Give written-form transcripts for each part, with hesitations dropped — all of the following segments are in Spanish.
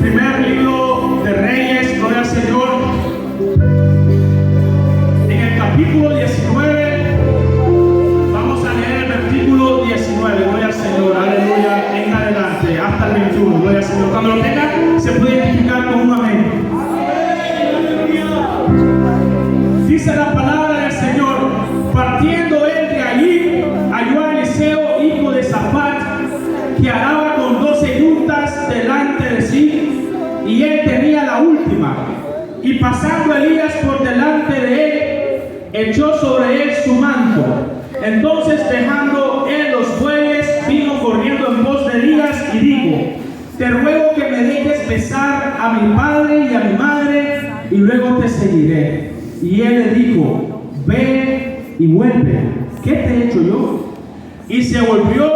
primer libro de Reyes, gloria al Señor. En el capítulo 19, vamos a leer el versículo 19, gloria al Señor, aleluya, en adelante, hasta el 21, gloria al Señor. Cuando lo tengan, se puede identificar con un amén. Dice la palabra del Señor: partiendo él de allí, halló a Eliseo, hijo de Safat, que araba con 12 yuntas delante de sí, y él tenía la última. Y pasando Elías por delante de él, echó sobre él su manto. Entonces, dejando él los bueyes, vino corriendo en pos de Elías y dijo: te ruego que me dejes besar a mi padre y a mi madre, y luego te seguiré. Y él le dijo: ve y vuelve, ¿qué te he hecho yo? Y se volvió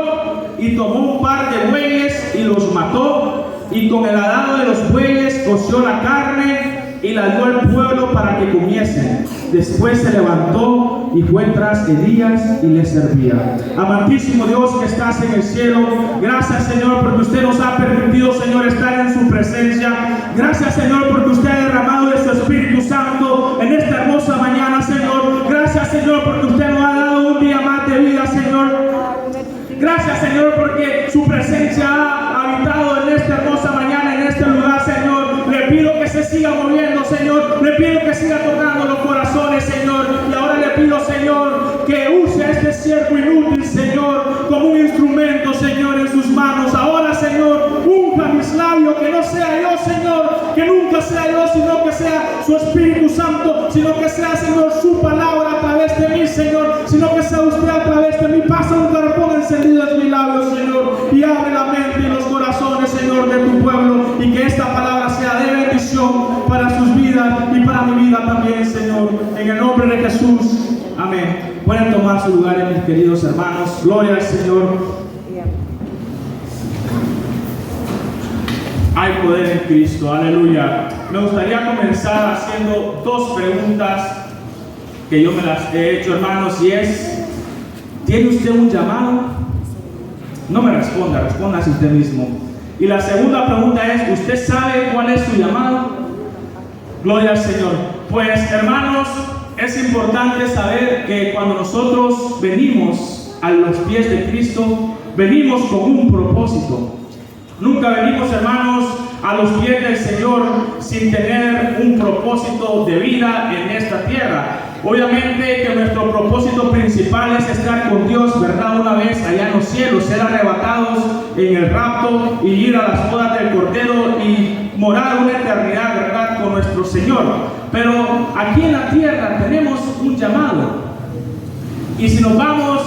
y tomó un par de bueyes y los mató, y con el arado de los bueyes coció la carne y la dio al pueblo para que comiesen. Después se levantó y fue tras Elías y le servía. Amantísimo Dios que estás en el cielo, gracias, Señor, porque usted nos ha permitido, Señor, estar en su presencia. Gracias, Señor, porque usted ha derramado de su Espíritu Santo en esta hermosa mañana, Señor. Gracias, Señor, porque usted nos ha dado un día más de vida, Señor. Gracias, Señor, porque su presencia ha habitado en esta hermosa mañana, en este lugar, Señor. Le pido que se siga moviendo, Señor. Le pido que siga tocando los corazones, Señor. Y ahora le pido, Señor, que use a este siervo inútil, Señor, como un instrumento, Señor, en sus manos. Ahora, Señor, unja mis labios, que no sea yo, Señor, que nunca sea yo, sino que sea su Espíritu Santo, sino que sea, Señor, su palabra a través de mí, Señor, sino que sea usted a través de mí. Pasa un carbón encendido en mis labios, Señor, y abre la mente y los corazones, Señor, de tu pueblo, y que esta palabra sea de bendición para sus vidas y para mi vida también, Señor, en el nombre de Jesús, amén. Pueden tomar su lugar, mis queridos hermanos. Gloria al Señor. Hay poder en Cristo, aleluya. Me gustaría comenzar haciendo dos preguntas que yo me las he hecho, hermanos, y es: ¿tiene usted un llamado? No me responda, respóndase usted mismo. Y la segunda pregunta es: ¿usted sabe cuál es su llamado? Gloria al Señor. Pues, hermanos, es importante saber que cuando nosotros venimos a los pies de Cristo, venimos con un propósito. Nunca venimos, hermanos, a los pies del Señor sin tener un propósito de vida en esta tierra. Obviamente que nuestro propósito principal es estar con Dios, ¿verdad? Una vez allá en los cielos, ser arrebatados en el rapto y ir a las bodas del Cordero y morar una eternidad, ¿verdad?, con nuestro Señor. Pero aquí en la tierra tenemos un llamado. Y si nos vamos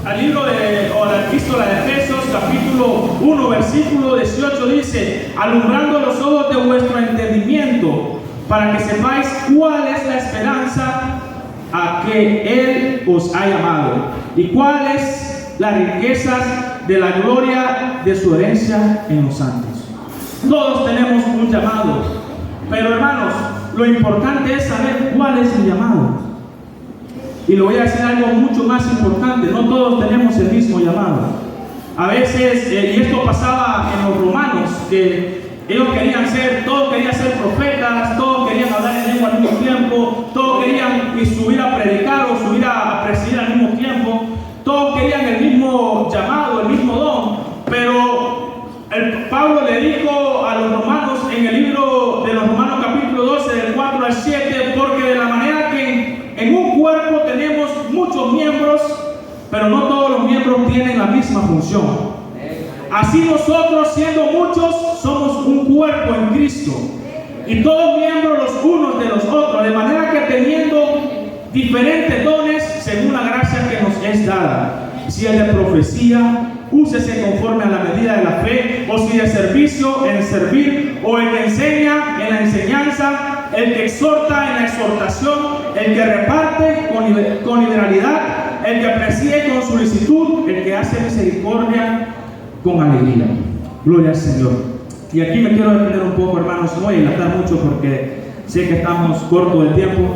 al libro o a la epístola de Efesios, capítulo 1, versículo 18, dice: alumbrando los ojos de vuestro entendimiento, para que sepáis cuál es la esperanza a que Él os ha llamado, y cuáles las riquezas de la gloria de su herencia en los santos. Todos tenemos un llamado, pero, hermanos, lo importante es saber cuál es mi llamado. Y le voy a decir algo mucho más importante: no todos tenemos el mismo llamado. A veces, y esto pasaba en los romanos, que ellos todos querían ser profetas, todos querían hablar en lengua al mismo tiempo, todos querían subir a predicar o subir a presidir al mismo tiempo, todos querían el mismo llamado, el mismo don. Pero Pablo le dijo a los romanos en el libro de los Romanos capítulo 12, del 4 al 7, porque de la manera que en un cuerpo tenemos muchos miembros, pero no todos los miembros tienen la misma función. Así nosotros, siendo muchos, somos un cuerpo en Cristo, y todos miembros los unos de los otros, de manera que teniendo diferentes dones según la gracia que nos es dada. Si es de profecía, úsese conforme a la medida de la fe; o si de servicio, en servir; o el que enseña, en la enseñanza; el que exhorta, en la exhortación; el que reparte, con liberalidad; el que preside, con solicitud; el que hace misericordia, con alegría. Gloria al Señor. Y aquí me quiero detener un poco, hermanos. No voy a dilatar mucho porque sé que estamos cortos de tiempo,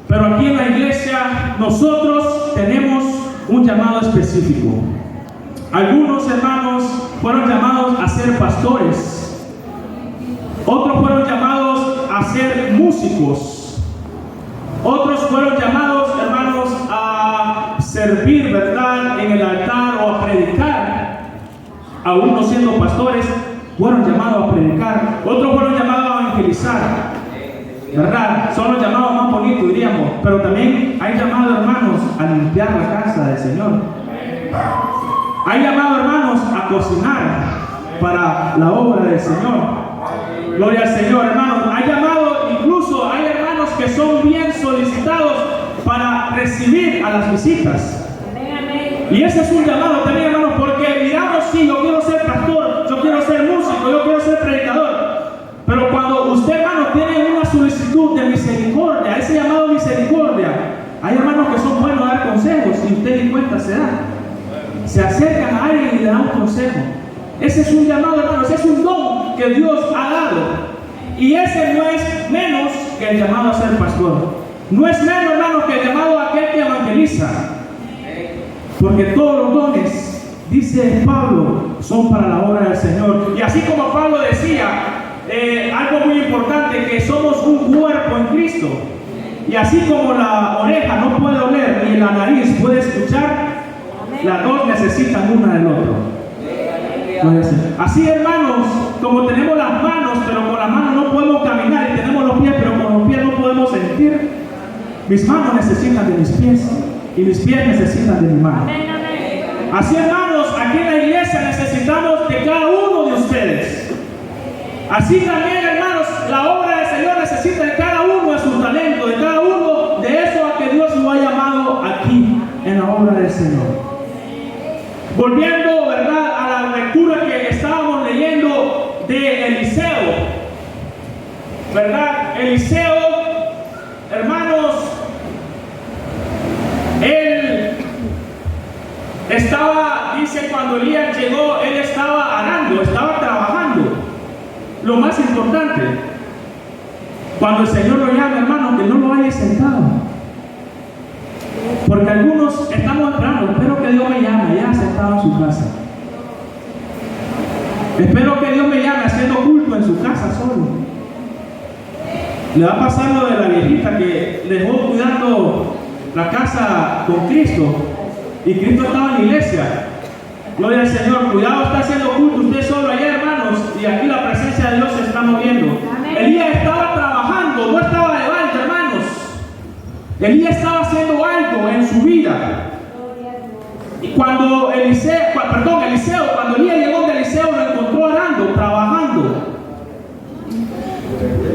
pero aquí en la iglesia nosotros tenemos un llamado específico. Algunos hermanos fueron llamados a ser pastores. Otros fueron llamados a ser músicos. Otros fueron llamados, hermanos, a servir, ¿verdad?, en el altar o a predicar. Aún no siendo pastores, fueron llamados a predicar. Otros fueron llamados a evangelizar, ¿verdad? Son los llamados más bonitos, diríamos. Pero también hay llamados, hermanos, a limpiar la casa del Señor. Hay llamados, hermanos, a cocinar para la obra del Señor. Gloria al Señor, hermanos. Hay llamados, incluso hay hermanos que son bien solicitados para recibir a las visitas. Y ese es un llamado también, hermanos, porque miramos, sí, yo quiero ser pastor, yo quiero ser músico, yo quiero ser predicador. Pero cuando usted, hermano, tiene una solicitud de misericordia, ese llamado de misericordia, hay hermanos que son buenos a dar consejos y usted ni cuenta se da. Se acercan a alguien y le dan un consejo. Ese es un llamado, hermanos, ese es un don que Dios ha dado. Y ese no es menos que el llamado a ser pastor. No es menos, hermanos, que el llamado a aquel que evangeliza. Porque todos los dones, dice Pablo, son para la obra del Señor. Y así como Pablo decía, algo muy importante, que somos un cuerpo en Cristo. Y así como la oreja no puede oler ni la nariz puede escuchar, las dos necesitan una del otro. Así, hermanos, como tenemos las manos, pero con las manos no podemos caminar, y tenemos los pies, pero con los pies no podemos sentir, mis manos necesitan de mis pies y mis pies necesitan de mi mano. Así, hermanos, aquí en la iglesia necesitamos de cada uno de ustedes. Así también, hermanos, la obra del Señor necesita de cada uno de sus talentos, de cada uno de eso a que Dios lo ha llamado aquí en la obra del Señor. Volviendo, ¿verdad?, a la lectura que estábamos leyendo de Eliseo, ¿verdad? Eliseo, hermanos, él estaba, dice, cuando Elías llegó, él estaba arando, estaba trabajando. Lo más importante, cuando el Señor lo llama, hermano, que no lo haya sentado. Porque algunos estamos esperando, espero que Dios me llame ya sentado en su casa. Espero que Dios me llame haciendo culto en su casa solo. Le va a pasar lo de la viejita que dejó cuidando la casa con Cristo y Cristo estaba en la iglesia. Gloria al Señor. Cuidado, está haciendo culto usted solo allá, hermanos, y aquí la presencia de Dios se está moviendo. Elías estaba trabajando, no estaba de balde, hermanos. Elías estaba haciendo algo en su vida. Y cuando Eliseo, cuando Elías llegó de Eliseo, lo encontró arando, trabajando.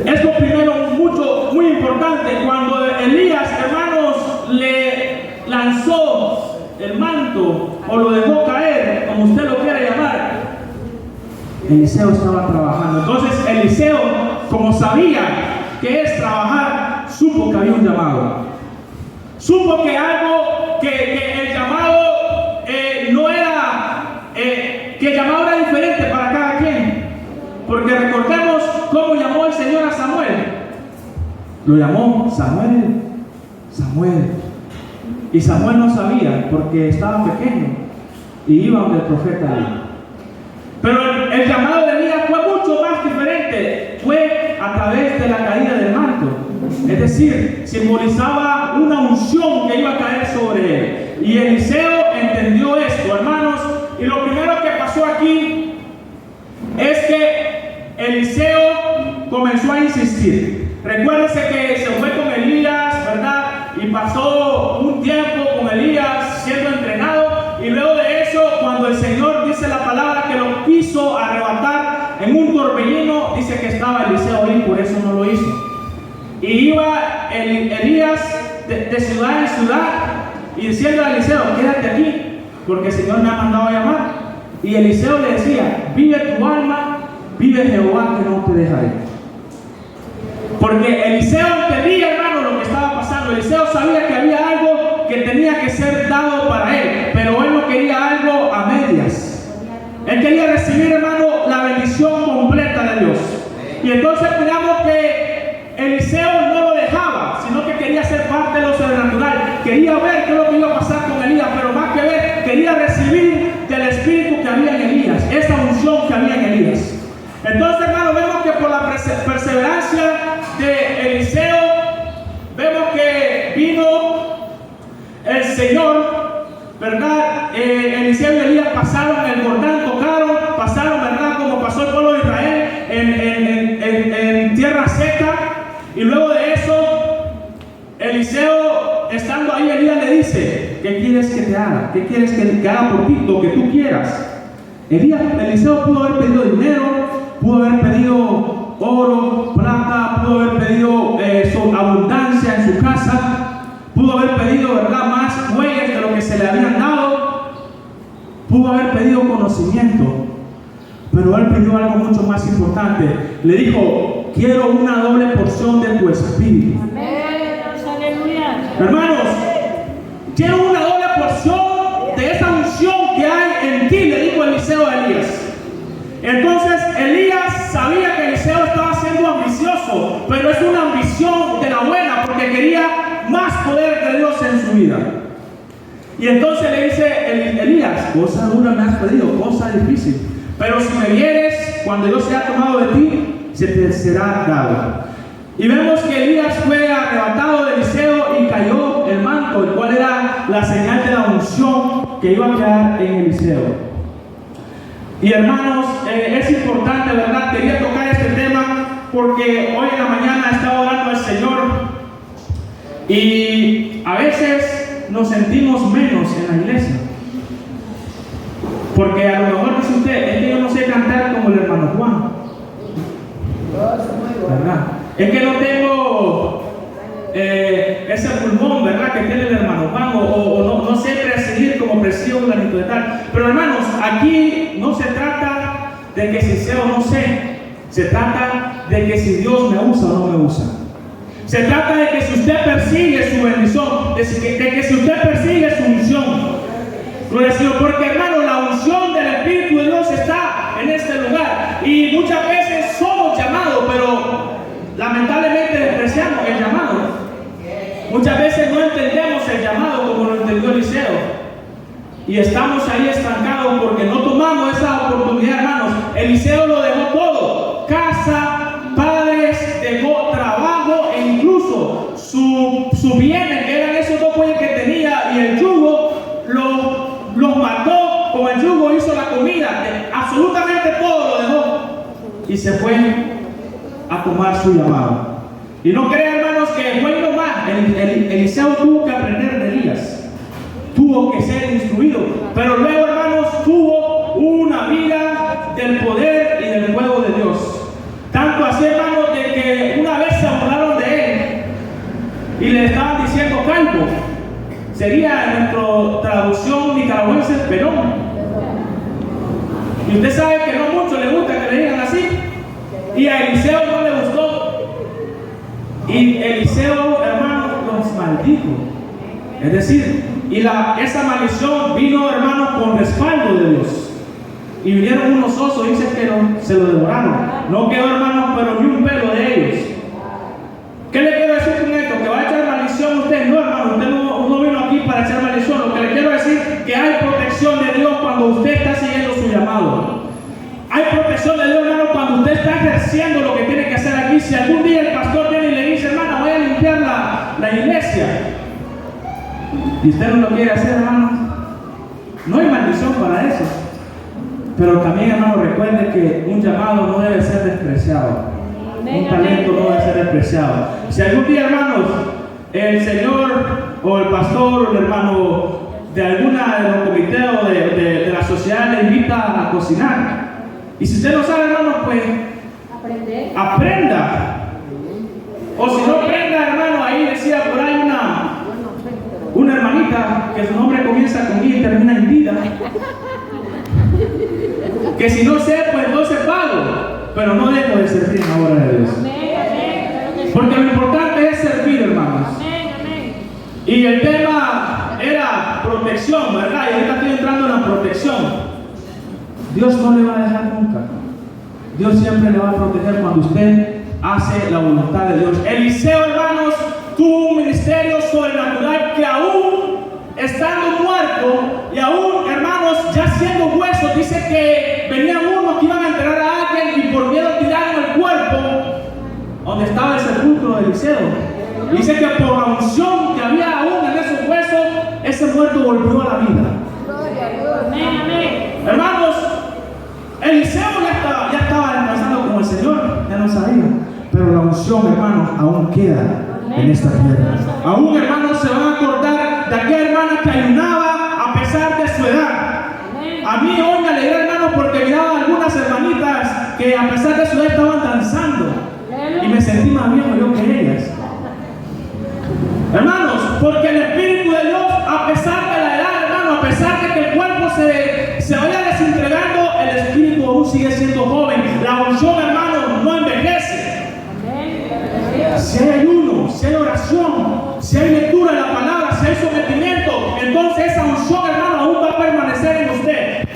Es lo primero, muy importante. Cuando Elías, hermanos, le lanzó el manto o lo dejó caer, como usted lo quiera llamar, Eliseo estaba trabajando. Entonces Eliseo, como sabía que es trabajar, supo que había un llamado. Supo que algo, que el llamado no era, que el llamado era diferente para cada quien. Porque recordemos cómo llamó el Señor a Samuel. Lo llamó Samuel, Samuel. Y Samuel no sabía porque estaba pequeño y iba donde el profeta Elías. Pero el llamado de Elías fue mucho más diferente. Fue a través de la caída del manto. Es decir, simbolizaba una unción que iba a caer sobre él. Y Eliseo entendió esto, hermanos. Y lo primero que pasó aquí es que Eliseo comenzó a insistir. Recuérdense que se fue con Elías, ¿verdad? Y pasó un tiempo con Elías siendo entrenado. Y luego de eso, cuando el Señor dice la palabra que lo quiso arrebatar en un torbellino, dice que estaba Eliseo ahí, por eso no lo hizo. Y iba Elías de ciudad en ciudad y diciendo a Eliseo, quédate aquí, porque el Señor me ha mandado a llamar. Y Eliseo le decía, vive tu alma, vive Jehová que no te deja ir. Porque Eliseo entendía, hermano, lo que estaba pasando. Eliseo sabía que había algo que tenía que ser dado para él, pero él no quería algo a medias. Él quería recibir, hermano, la bendición completa de Dios. Y entonces miramos que Eliseo no lo dejaba, sino que quería ser parte de lo sobrenatural. Quería ver qué es lo que iba a pasar con Elías, pero más que ver, quería recibir del Espíritu dice, ¿qué quieres que te haga? ¿Qué quieres que haga por ti? Lo que tú quieras. Eliseo pudo haber pedido dinero, pudo haber pedido oro, plata, pudo haber pedido su abundancia en su casa, pudo haber pedido, ¿verdad?, más bueyes de lo que se le habían dado, pudo haber pedido conocimiento, pero él pidió algo mucho más importante. Le dijo: quiero una doble porción de tu espíritu. Hermanos, quiero una doble porción de esa unción que hay en ti, le dijo Eliseo a Elías. Entonces Elías sabía que Eliseo estaba siendo ambicioso, pero es una ambición de la buena, porque quería más poder de Dios en su vida. Y entonces le dice Elías: cosa dura me has pedido, cosa difícil, pero si me vieres cuando yo sea tomado de ti, se te será dado. Y vemos que Elías fue arrebatado de Eliseo y cayó el manto, el cual era la señal de la unción que iba a quedar en Eliseo. Y hermanos, es importante, ¿verdad? Quería tocar este tema porque hoy en la mañana estaba orando al Señor y a veces nos sentimos menos en la iglesia. Porque a lo mejor dice usted: es que yo no sé cantar como el hermano Juan, ¿verdad? Es que no tengo ese pulmón, ¿verdad?, que tiene el hermano Juan, o no sé presidir como presido un granito de tal. Pero hermanos, aquí no se trata de que si sé o no sé, se trata de que si Dios me usa o no me usa. Se trata de que si usted persigue su bendición, de que si usted persigue su unción. Porque hermano, la unción del Espíritu de Dios está en este lugar. Y muchas veces somos llamados, pero lamentablemente despreciamos el llamado. Muchas veces no entendemos el llamado como lo entendió Eliseo. Y estamos ahí estancados porque no tomamos esa oportunidad, hermanos. Eliseo lo dejó todo: casa, padres, dejó trabajo e incluso su bienes, que eran esos 2 bueyes que tenía, y el yugo, los mató con el yugo, hizo la comida, absolutamente todo lo dejó y se fue a tomar su llamado. Y no crean, hermanos, que fue nomás. Eliseo tuvo que aprender de Elías, tuvo que ser instruido, pero luego, hermanos, tuvo una vida del poder y del fuego de Dios. Tanto así, hermanos, de que una vez se burlaron de él y le estaban diciendo calvo. Sería en nuestra traducción nicaragüense pelón. Y usted sabe que no mucho le gusta que le digan así. Y a Eliseo no le gustó. Y Eliseo, hermano, los maldijo. Es decir, esa maldición vino, hermano, con respaldo de Dios. Y vinieron unos osos, dice que se lo devoraron. No quedó, hermano, pero ni un pelo de ellos. ¿Qué le quiero decir con esto? ¿Que va a echar maldición usted? No, hermano, usted no vino aquí para echar maldición. Lo que le quiero decir es que hay protección de Dios cuando usted está siguiendo su llamado. Hay protección de Dios, hermano, cuando usted está ejerciendo lo que tiene que hacer aquí. Si algún día el pastor viene y le dice: hermano, voy a limpiar la iglesia, y usted no lo quiere hacer, hermano, no hay maldición para eso. Pero también, hermano, recuerde que un llamado no debe ser despreciado. Un talento no debe ser despreciado. Si algún día, hermanos, el Señor o el pastor o el hermano de alguna de los comités o de la sociedad le invita a cocinar, y si usted no sabe, hermano, pues aprenda. O si no aprenda, hermano, ahí decía por ahí una hermanita que su nombre comienza con I y termina en vida, que si no sé, pues no se pago, pero no dejo de servir en la obra de Dios. Porque lo importante es servir, hermanos. Y el tema era protección, ¿verdad? Y ahorita estoy entrando en la protección. Dios no le va a dejar nunca. Dios siempre le va a proteger cuando usted hace la voluntad de Dios. Eliseo, hermanos, tuvo un ministerio sobrenatural que aún estando muerto y aún, hermanos, ya siendo huesos, dice que venían unos que iban a enterrar a alguien y por miedo tiraron el cuerpo donde estaba el sepulcro de Eliseo. Dice que por la unción que había aún en esos huesos, ese muerto volvió a la vida. Hermanos, Eliseo ya estaba empezando como el Señor, ya no sabía. Pero la unción, hermanos, aún queda en esta tierra. Aún, hermanos, se van a acordar de aquella hermana que ayunaba a pesar de su edad. A mí hoy me alegré, hermano, porque miraba a algunas hermanitas que a pesar de su edad estaban danzando. Y me sentí más viejo yo que ellas. Hermanos, porque el Espíritu de Dios, a pesar de la edad, hermano, a pesar de que el cuerpo se vaya desentregando, el Espíritu aún sigue siendo joven. La unción, hermano, no envejece. Si hay ayuno, si hay oración, si hay lectura de la palabra, si hay sometimiento, entonces esa unción, hermano, aún va a permanecer en usted.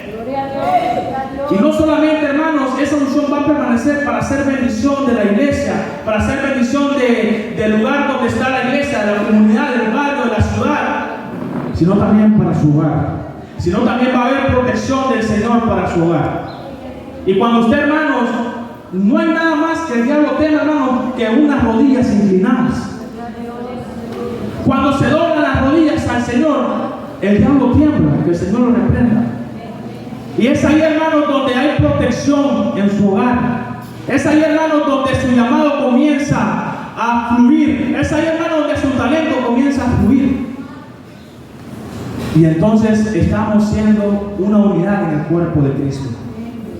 Y no solamente, hermanos, esa unción va a permanecer para hacer bendición de la iglesia, para hacer bendición del lugar donde está la iglesia, de la comunidad, del barrio, de la ciudad, sino también para su hogar. Sino también va a haber protección del Señor para su hogar. Y cuando usted, hermanos, no hay nada más que el diablo tenga, hermanos, que unas rodillas inclinadas. Cuando se doblan las rodillas al Señor, el diablo tiembla, que el Señor lo reprenda. Y es ahí, hermanos, donde hay protección en su hogar. Es ahí, hermanos, donde su llamado comienza a fluir. Es ahí, hermanos, donde su talento comienza a fluir. Y entonces estamos siendo una unidad en el cuerpo de Cristo.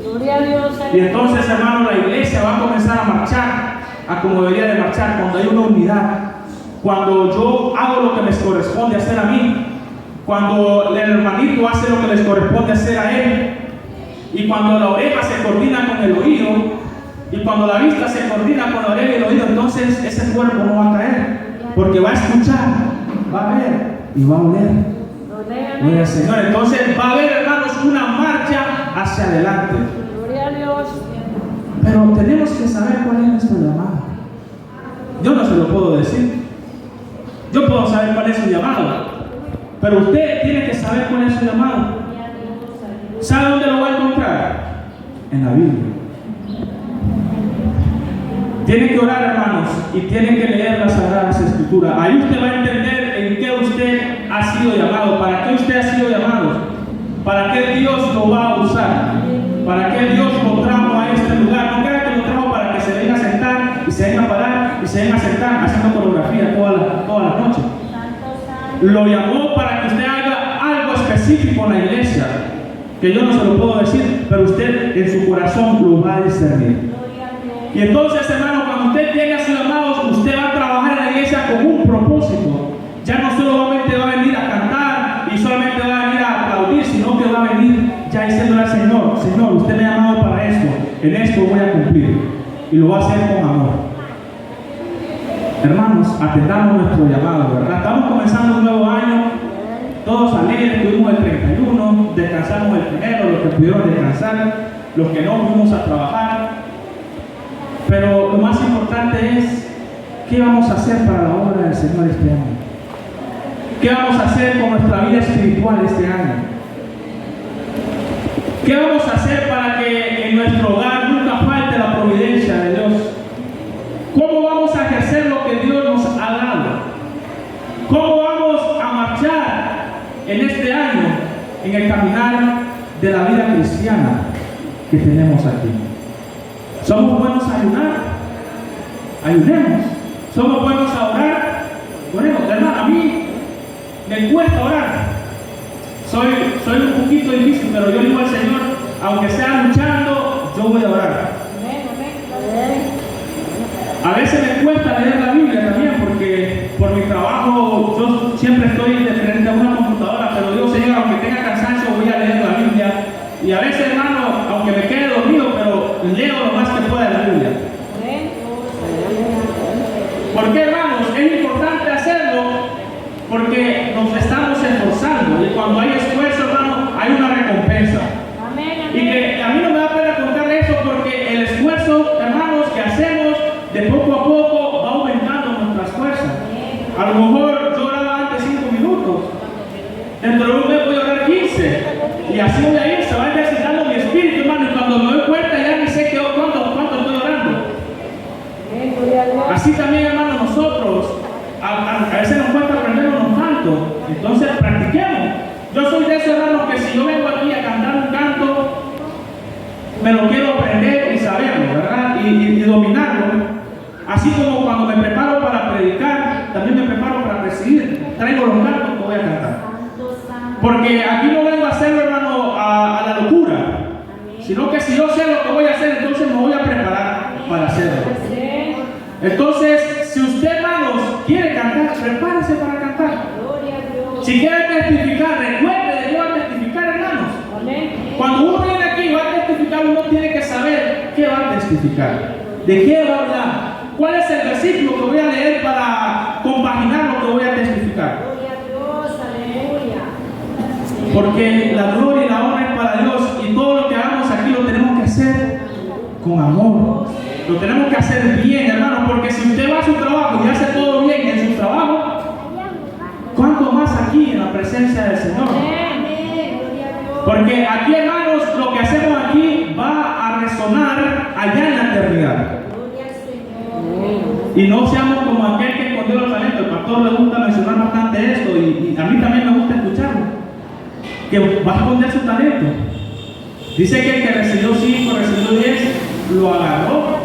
Gloria a Dios. Y entonces, hermanos, la iglesia va a comenzar a marchar a como debería de marchar, cuando hay una unidad. Cuando yo hago lo que les corresponde hacer a mí. Cuando el hermanito hace lo que les corresponde hacer a él. Y cuando la oreja se coordina con el oído. Y cuando la vista se coordina con la oreja y el oído, entonces ese cuerpo no va a caer. Porque va a escuchar, va a ver y va a oler. Gloria al Señor. Entonces va a haber, hermanos, una marcha hacia adelante. Gloria a Dios. Pero tenemos que saber cuál es nuestro llamado. Yo no se lo puedo decir. Yo puedo saber cuál es su llamado. Pero usted tiene que saber cuál es su llamado. ¿Sabe dónde lo va a encontrar? En la Biblia. Tiene que orar, hermanos, y tiene que leer las Sagradas Escrituras. Ahí usted va a entender en qué usted ha sido llamado, para qué usted ha sido llamado, para qué Dios lo va a usar, para qué Dios lo trajo a este lugar. No crea que lo trajo para que se venga a sentar y se venga a parar y se venga a sentar haciendo coreografía toda la noche. Lo llamó para que usted haga algo específico en la iglesia, que yo no se lo puedo decir, pero usted en su corazón lo va a discernir. Y entonces, hermano, cuando usted llegue a sus llamados, usted va a trabajar en la iglesia con un propósito. Ya no solamente va a venir a cantar y solamente va a venir a aplaudir, sino que va a venir ya diciéndole al Señor: Señor, usted me ha llamado para esto, en esto voy a cumplir. Y lo va a hacer con amor. Hermanos, atendamos nuestro llamado, ¿verdad? Estamos comenzando un nuevo año, todos alegres, tuvimos el 31, descansamos el primero, los que pudieron descansar, los que no fuimos a trabajar. Pero lo más importante es, ¿qué vamos a hacer para la obra del Señor este año? ¿Qué vamos a hacer con nuestra vida espiritual este año? ¿Qué vamos a hacer para que en nuestro hogar nunca falte la providencia de Dios? ¿Cómo vamos a ejercer lo que Dios nos ha dado? ¿Cómo vamos a marchar en este año en el caminar de la vida cristiana que tenemos aquí? ¿Somos buenos a ayunar? Ayunemos. ¿Somos buenos a orar? Oremos. Hermano, a mí me cuesta orar. Soy un poquito difícil, pero yo digo al Señor, aunque sea luchando, yo voy a orar. A veces me cuesta leer la Biblia también, porque por mi trabajo yo siempre estoy de frente a una computadora, pero digo, Señor, aunque tenga cansancio, voy a leer la Biblia. Y a veces, hermano, aunque me quede dormido, pero leo lo más que pueda de la Biblia. ¿Por qué, hermanos? Es importante hacerlo porque nos estamos esforzando. Y cuando hay esfuerzo, hermano, hay una recompensa. Y que a mí no me da pena contar eso, porque el esfuerzo, hermanos, que hacemos de poco a poco va aumentando nuestras fuerzas. A lo mejor yo oraba antes 5 minutos, dentro de un mes voy a orar 15, y así voy a ir, se va ejercitando mi espíritu, hermano, y cuando me doy cuenta ya ni sé cuánto estoy orando. Así también, hermano, nosotros a veces nos cuesta aprendernos tanto, entonces practiquemos. Yo soy de esos, hermanos, que si yo vengo aquí a cantar un canto, me lo quiero aprender y saberlo, ¿verdad? Y dominarlo. Así como cuando me preparo para predicar, también me preparo para presidir. Traigo los cantos que voy a cantar. Porque aquí no vengo a hacerlo, hermano, a la locura. Sino que si yo sé lo que voy a hacer, entonces me voy a preparar para hacerlo. Entonces, si usted, hermanos, quiere cantar, prepárese para cantar. Si quiere testificar, recuerde de qué va a testificar, hermanos. Cuando uno viene aquí y va a testificar, uno tiene que saber qué va a testificar, de qué va a hablar, cuál es el versículo que voy a leer para compaginar lo que voy a testificar. Porque la gloria y la honra es para Dios, y todo lo que hagamos aquí lo tenemos que hacer con amor. Lo tenemos que hacer bien, hermanos, porque si usted va a su trabajo y hace todo bien en su trabajo, ¿cuánto más aquí en la presencia del Señor? Porque aquí, hermanos, lo que hacemos aquí va a resonar allá en la eternidad. Y no seamos como aquel que escondió los talentos. El pastor le gusta mencionar bastante esto, y a mí también me gusta escucharlo. Que va a esconder su talento. Dice que el que recibió 5, recibió 10, lo agarró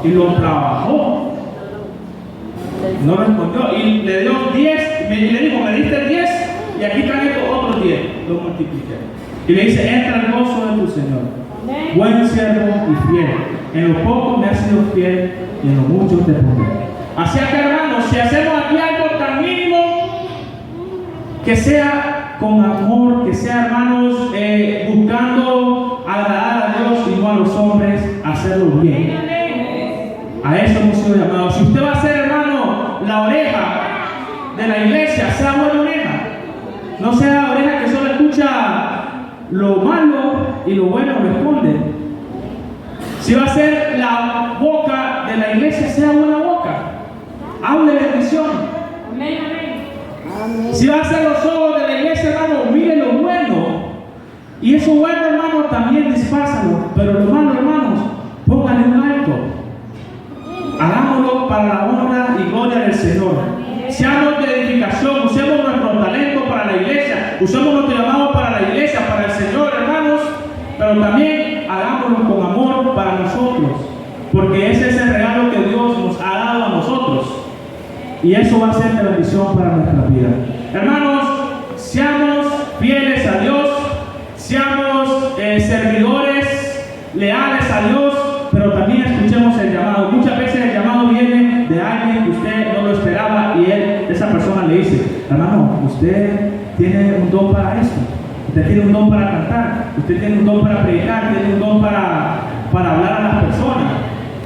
y lo trabajó. No lo escondió y le dio 10. Le dijo, me diste 10 y aquí traje otros 10. Lo multipliqué. Y le dice, entra al gozo de tu Señor. Buen siervo y fiel. En lo poco me has sido fiel y en lo mucho te pondré. Así que, hermanos, si hacemos aquí algo tan mínimo, que sea con amor, que sea, hermanos, buscando agradar a Dios y no a los hombres, hacerlo bien. A eso hemos sido llamados. Si usted va a ser, hermano, la oreja de la iglesia, sea buena oreja. No sea oreja que solo escucha lo malo y lo bueno lo esconde. Si va a ser la boca de la iglesia, sea buena boca. Hable bendición. Si va a ser los ojos de la iglesia, hermano, mire lo bueno. Y eso bueno, hermano, también dispársalo. Pero lo malo, hermanos, pónganle un alto. Hagámoslo para la honra y gloria del Señor. Seamos de edificación, usemos nuestro talento para la iglesia, usemos nuestro llamado para la iglesia, para el Señor, hermanos. Pero también hagámoslo con amor para nosotros. Porque ese es el regalo que Dios nos ha dado a nosotros. Y eso va a ser de bendición para nuestra vida. Hermanos, seamos fieles a Dios, seamos servidores leales a Dios, pero también escuchemos el llamado. Muchas veces el llamado viene de alguien que usted no lo esperaba y esa persona le dice, hermano, usted tiene un don para esto, usted tiene un don para cantar, usted tiene un don para predicar, tiene un don para hablar a las personas.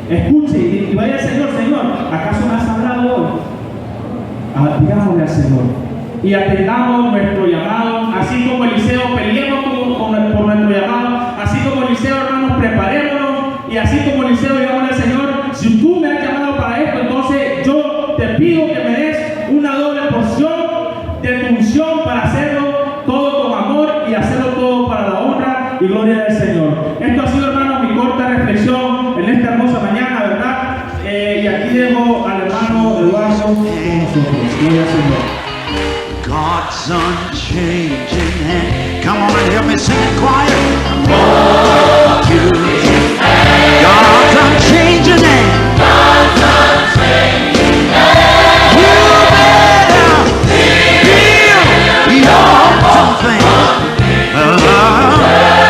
Escuche y vaya al Señor, Señor, ¿acaso me has hablado hoy? Digámosle al Señor y atendamos nuestro llamado, así como Eliseo, peleemos por nuestro llamado, así como Eliseo, hermanos, preparémonos, y así como Eliseo, digámosle al Señor, si tú me has llamado para esto, entonces yo te pido que me des una doble porción de tu unción para hacerlo todo con amor y hacerlo todo para la honra y gloria del Señor. Esto ha sido, hermanos, mi corta reflexión en esta hermosa mañana, ¿verdad? Y aquí dejo al hermano Eduardo con nosotros. Gloria al Señor. God's unchanging hand. Come on and help me sing it choir. Oh, God's unchanging hand. God's unchanging hand. You better feel your something.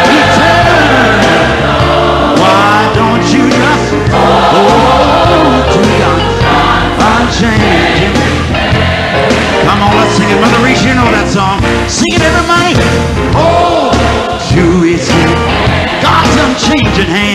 Eternal. Why don't you just to God's unchanging hand? Come on, let's sing it. Mother Reese, you know that song. Sing it, everybody. Oh, to his hand. God's unchanging hand.